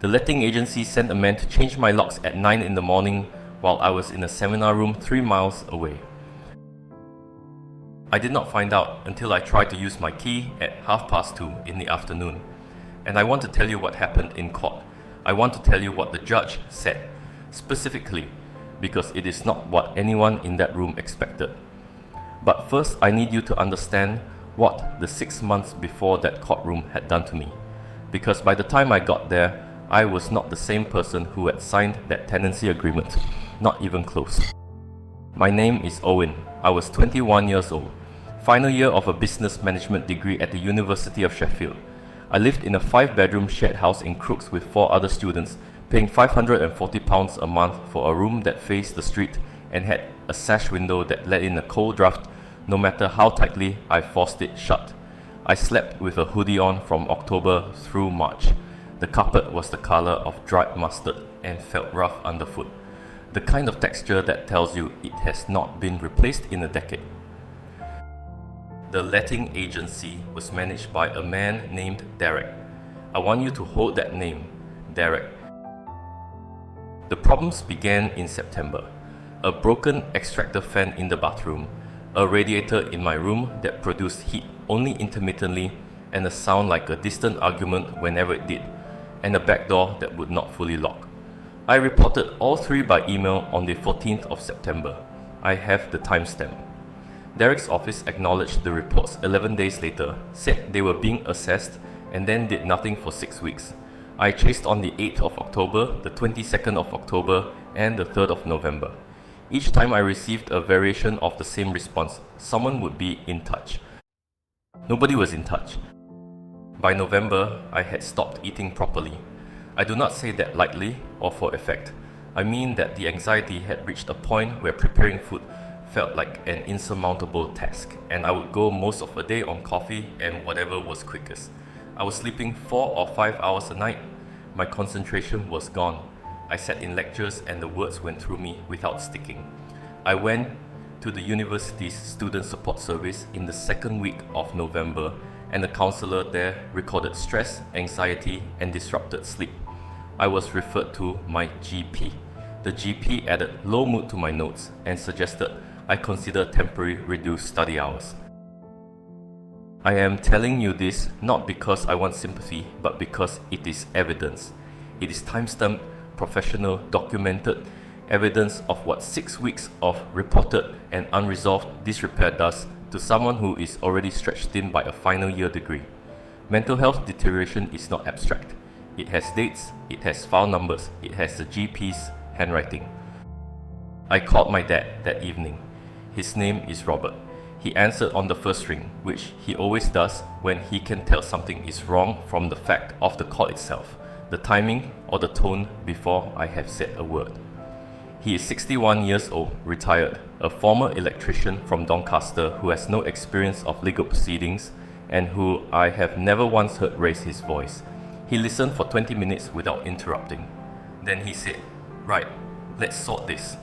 The letting agency sent a man to change my locks at 9 in the morning while I was in a seminar room 3 miles away. I did not find out until I tried to use my key at 2:30 in the afternoon. And I want to tell you what happened in court. I want to tell you what the judge said, specifically, because it is not what anyone in that room expected. But first, I need you to understand what the 6 months before that courtroom had done to me. Because by the time I got there, I was not the same person who had signed that tenancy agreement, not even close. My name is Owen. I was 21 years old, final year of a business management degree at the University of Sheffield. I lived in a 5-bedroom shared house in Crooks with 4 other students, paying £540 a month for a room that faced the street and had a sash window that let in a cold draft no matter how tightly I forced it shut. I slept with a hoodie on from October through March. The carpet was the color of dried mustard and felt rough underfoot, the kind of texture that tells you it has not been replaced in a decade. The letting agency was managed by a man named Derek. I want you to hold that name, Derek. The problems began in September. A broken extractor fan in the bathroom, a radiator in my room that produced heat only intermittently and a sound like a distant argument whenever it did, and a back door that would not fully lock. I reported all 3 by email on the 14th of September. I have the timestamp. Derek's office acknowledged the reports 11 days later, said they were being assessed, and then did nothing for 6 weeks. I chased on the 8th of October, the 22nd of October, and the 3rd of November. Each time I received a variation of the same response, someone would be in touch. Nobody was in touch. By November, I had stopped eating properly. I do not say that lightly or for effect. I mean that the anxiety had reached a point where preparing food felt like an insurmountable task, and I would go most of a day on coffee and whatever was quickest. I was sleeping 4 or 5 hours a night. My concentration was gone. I sat in lectures and the words went through me without sticking. I went to the university's student support service in the 2nd week of November, and the counselor there recorded stress, anxiety, and disrupted sleep. I was referred to my GP. The GP added low mood to my notes and suggested I consider temporary reduced study hours. I am telling you this not because I want sympathy, but because it is evidence. It is time-stamped, professional, documented evidence of what 6 weeks of reported and unresolved disrepair does to someone who is already stretched thin by a final year degree. Mental health deterioration is not abstract. It has dates, it has file numbers, it has the GP's handwriting. I called my dad that evening. His name is Robert. He answered on the first ring, which he always does when he can tell something is wrong from the fact of the call itself, the timing or the tone before I have said a word. He is 61 years old, retired, a former electrician from Doncaster who has no experience of legal proceedings and who I have never once heard raise his voice. He listened for 20 minutes without interrupting. Then he said, "Right, let's sort this.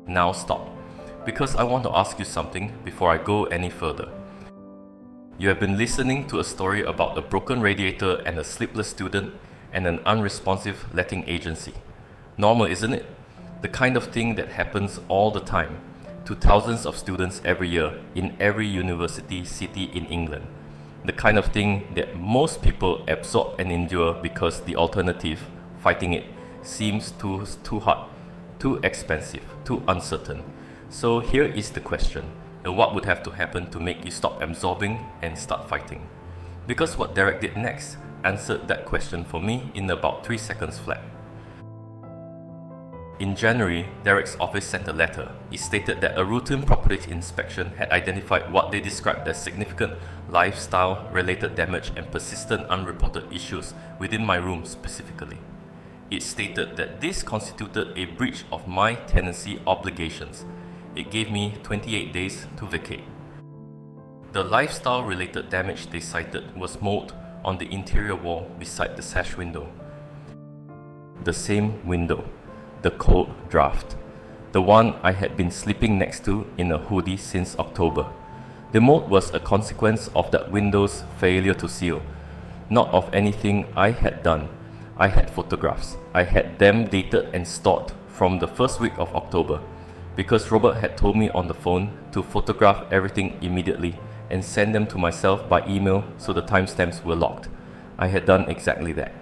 Now stop, because I want to ask you something before I go any further. You have been listening to a story about a broken radiator and a sleepless student and an unresponsive letting agency. Normal, isn't it? The kind of thing that happens all the time to thousands of students every year in every university city in England. The kind of thing that most people absorb and endure because the alternative, fighting it, seems too hard, too expensive, too uncertain. So here is the question. What would have to happen to make you stop absorbing and start fighting?" Because what Derek did next answered that question for me in about 3 seconds flat. In January, Derek's office sent a letter. It stated that a routine property inspection had identified what they described as significant lifestyle-related damage and persistent unreported issues within my room specifically. It stated that this constituted a breach of my tenancy obligations. It gave me 28 days to vacate. The lifestyle-related damage they cited was mold on the interior wall beside the sash window. The same window. The cold draft, the one I had been sleeping next to in a hoodie since October. The mold was a consequence of that window's failure to seal. not of anything I had done. I had photographs. I had them dated and stored from the first week of October, because Robert had told me on the phone to photograph everything immediately and send them to myself by email so the timestamps were locked. I had done exactly that.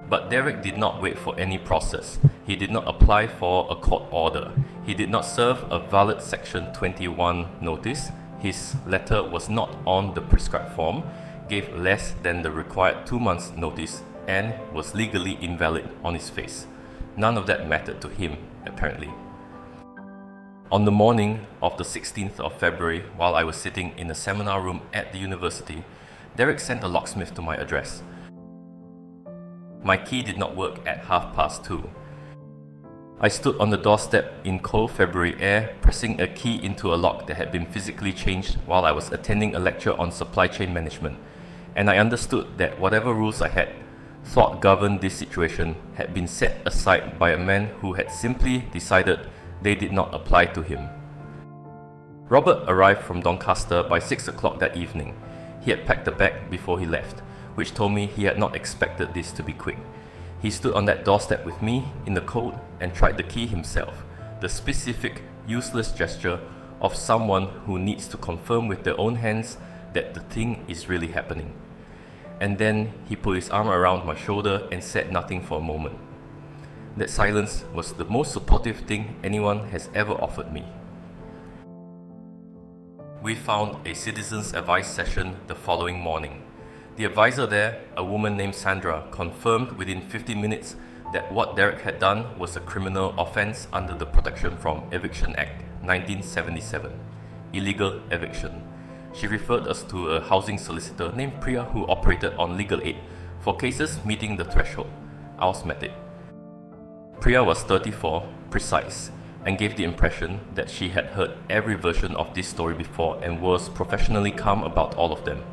But Derek did not wait for any process. He did not apply for a court order. He did not serve a valid Section 21 notice. His letter was not on the prescribed form, gave less than the required 2 months notice, and was legally invalid on his face. None of that mattered to him, apparently. On the morning of the 16th of February, while I was sitting in a seminar room at the university, Derek sent a locksmith to my address. My key did not work at 2:30. I stood on the doorstep in cold February air, pressing a key into a lock that had been physically changed while I was attending a lecture on supply chain management, and I understood that whatever rules I had thought governed this situation had been set aside by a man who had simply decided they did not apply to him. Robert arrived from Doncaster by 6 o'clock that evening. He had packed a bag before he left, which told me he had not expected this to be quick. He stood on that doorstep with me in the cold and tried the key himself, the specific, useless gesture of someone who needs to confirm with their own hands that the thing is really happening. And then he put his arm around my shoulder and said nothing for a moment. That silence was the most supportive thing anyone has ever offered me. We found a citizens' advice session the following morning. The advisor there, a woman named Sandra, confirmed within 15 minutes that what Derek had done was a criminal offence under the Protection from Eviction Act 1977, illegal eviction. She referred us to a housing solicitor named Priya who operated on legal aid for cases meeting the threshold. Ours met it. Priya was 34, precise, and gave the impression that she had heard every version of this story before and was professionally calm about all of them.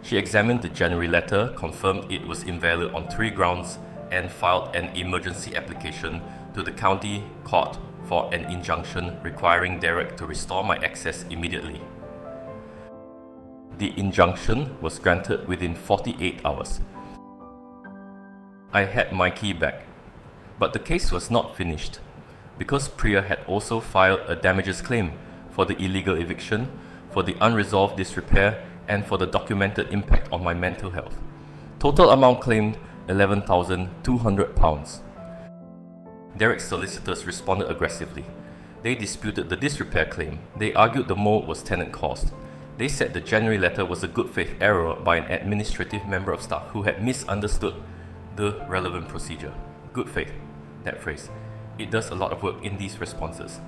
She examined the January letter, confirmed it was invalid on 3 grounds, and filed an emergency application to the county court for an injunction requiring Derek to restore my access immediately. The injunction was granted within 48 hours. I had my key back, but the case was not finished, because Priya had also filed a damages claim for the illegal eviction, for the unresolved disrepair, and for the documented impact on my mental health. Total amount claimed £11,200. Derek's solicitors responded aggressively. They disputed the disrepair claim. They argued the mold was tenant caused. They said the January letter was a good faith error by an administrative member of staff who had misunderstood the relevant procedure. Good faith, that phrase. It does a lot of work in these responses.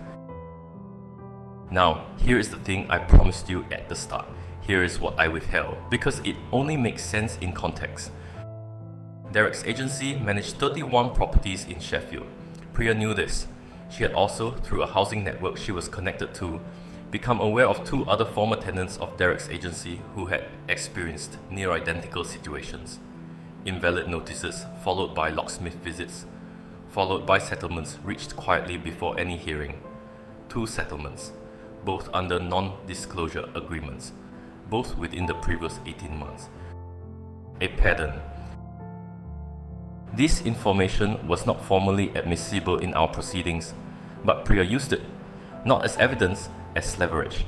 Now, here is the thing I promised you at the start. Here is what I withheld, because it only makes sense in context. Derek's agency managed 31 properties in Sheffield. Priya knew this. She had also, through a housing network she was connected to, become aware of 2 other former tenants of Derek's agency who had experienced near-identical situations. Invalid notices, followed by locksmith visits, followed by settlements reached quietly before any hearing. 2 settlements, both under non-disclosure agreements, both within the previous 18 months. A pattern. This information was not formally admissible in our proceedings, but Priya used it, not as evidence, as leverage.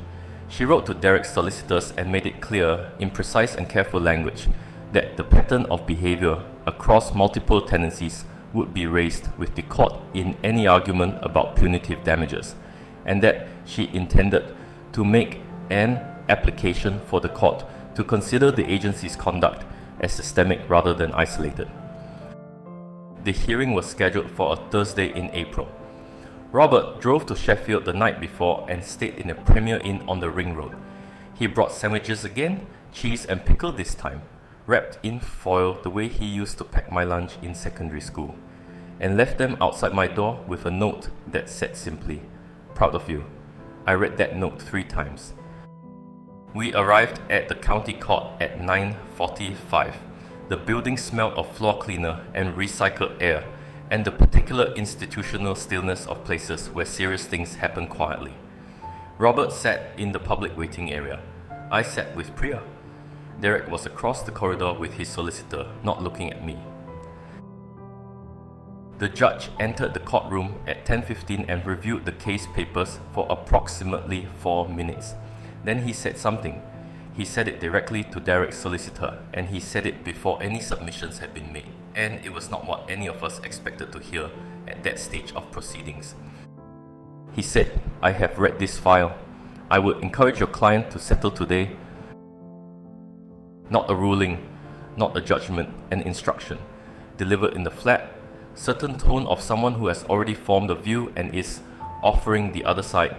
She wrote to Derek's solicitors and made it clear, in precise and careful language, that the pattern of behaviour across multiple tenancies would be raised with the court in any argument about punitive damages, and that she intended to make an application for the court to consider the agency's conduct as systemic rather than isolated. The hearing was scheduled for a Thursday in April. Robert drove to Sheffield the night before and stayed in a Premier Inn on the Ring Road. He brought sandwiches again, cheese and pickle this time, wrapped in foil the way he used to pack my lunch in secondary school, and left them outside my door with a note that said simply, "Proud of you." I read that note 3 times. We arrived at the county court at 9:45. The building smelled of floor cleaner and recycled air, and the particular institutional stillness of places where serious things happen quietly. Robert sat in the public waiting area. I sat with Priya. Derek was across the corridor with his solicitor, not looking at me. The judge entered the courtroom at 10:15 and reviewed the case papers for approximately 4 minutes. Then he said something. He said it directly to Derek's solicitor, and he said it before any submissions had been made, and it was not what any of us expected to hear at that stage of proceedings. He said, "I have read this file. I would encourage your client to settle today. Not a ruling, not a judgment, an instruction, delivered in the flat, certain tone of someone who has already formed a view and is offering the other side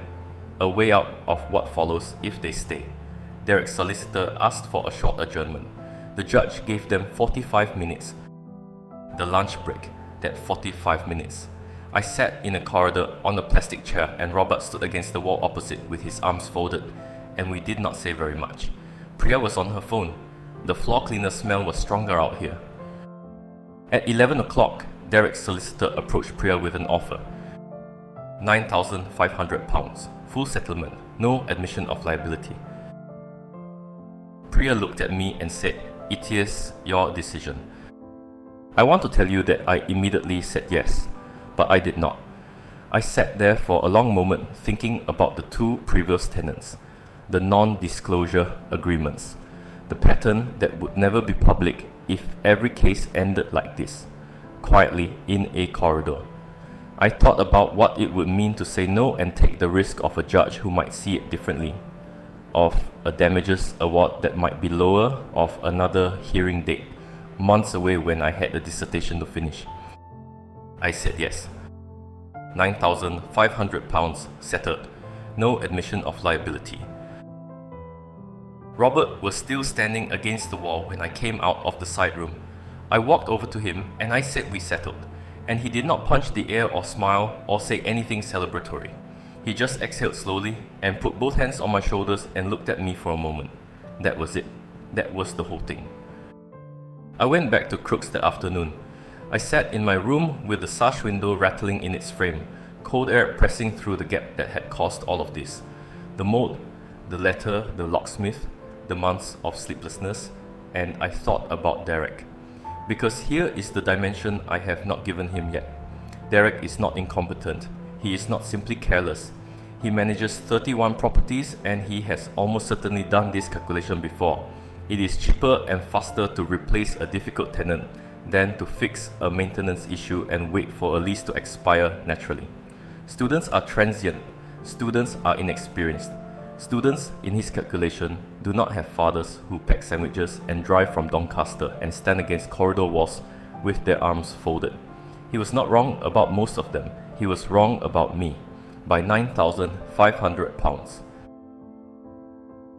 a way out of what follows if they stay." Derek's solicitor asked for a short adjournment. The judge gave them 45 minutes. The lunch break, that 45 minutes. I sat in a corridor on a plastic chair, and Robert stood against the wall opposite with his arms folded, and we did not say very much. Priya was on her phone. The floor cleaner smell was stronger out here. At 11 o'clock, Derek's solicitor approached Priya with an offer. £9,500, full settlement, no admission of liability. Priya looked at me and said, "It is your decision." I want to tell you that I immediately said yes, but I did not. I sat there for a long moment thinking about the two previous tenants, the non-disclosure agreements, the pattern that would never be public if every case ended like this, quietly in a corridor. I thought about what it would mean to say no and take the risk of a judge who might see it differently, of a damages award that might be lower, of another hearing date, months away when I had the dissertation to finish. I said yes. £9,500 settled, no admission of liability. Robert was still standing against the wall when I came out of the side room. I walked over to him and I said we settled, and he did not punch the air or smile or say anything celebratory. He just exhaled slowly and put both hands on my shoulders and looked at me for a moment. That was it. That was the whole thing. I went back to Crooks that afternoon. I sat in my room with the sash window rattling in its frame, cold air pressing through the gap that had caused all of this. The mold, the letter, the locksmith, the months of sleeplessness, and I thought about Derek. Because here is the dimension I have not given him yet. Derek is not incompetent. He is not simply careless. He manages 31 properties, and he has almost certainly done this calculation before. It is cheaper and faster to replace a difficult tenant than to fix a maintenance issue and wait for a lease to expire naturally. Students are transient. Students are inexperienced. Students, in his calculation, do not have fathers who pack sandwiches and drive from Doncaster and stand against corridor walls with their arms folded. He was not wrong about most of them. He was wrong about me, by £9,500.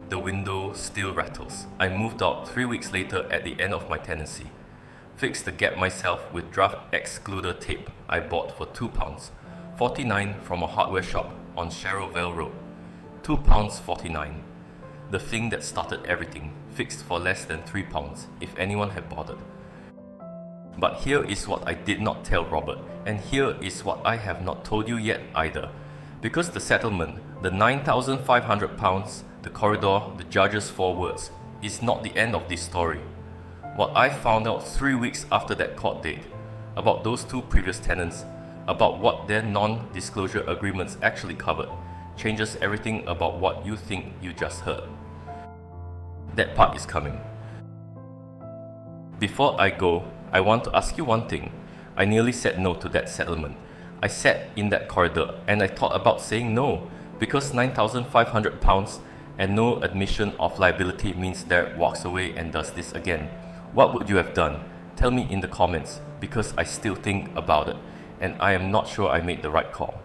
The window still rattles. I moved out 3 weeks later at the end of my tenancy. Fixed the gap myself with draft excluder tape I bought for £2, 49 from a hardware shop on Sharrowvale Road. £2.49. The thing that started everything, fixed for less than £3 if anyone had bothered. But here is what I did not tell Robert, and here is what I have not told you yet either. Because the settlement, the £9,500, the corridor, the judge's 4 words, is not the end of this story. What I found out 3 weeks after that court date, about those two previous tenants, about what their non-disclosure agreements actually covered, changes everything about what you think you just heard. That part is coming. Before I go, I want to ask you one thing. I nearly said no to that settlement. I sat in that corridor and I thought about saying no, because £9,500 and no admission of liability means Derek walks away and does this again. What would you have done? Tell me in the comments, because I still think about it and I am not sure I made the right call.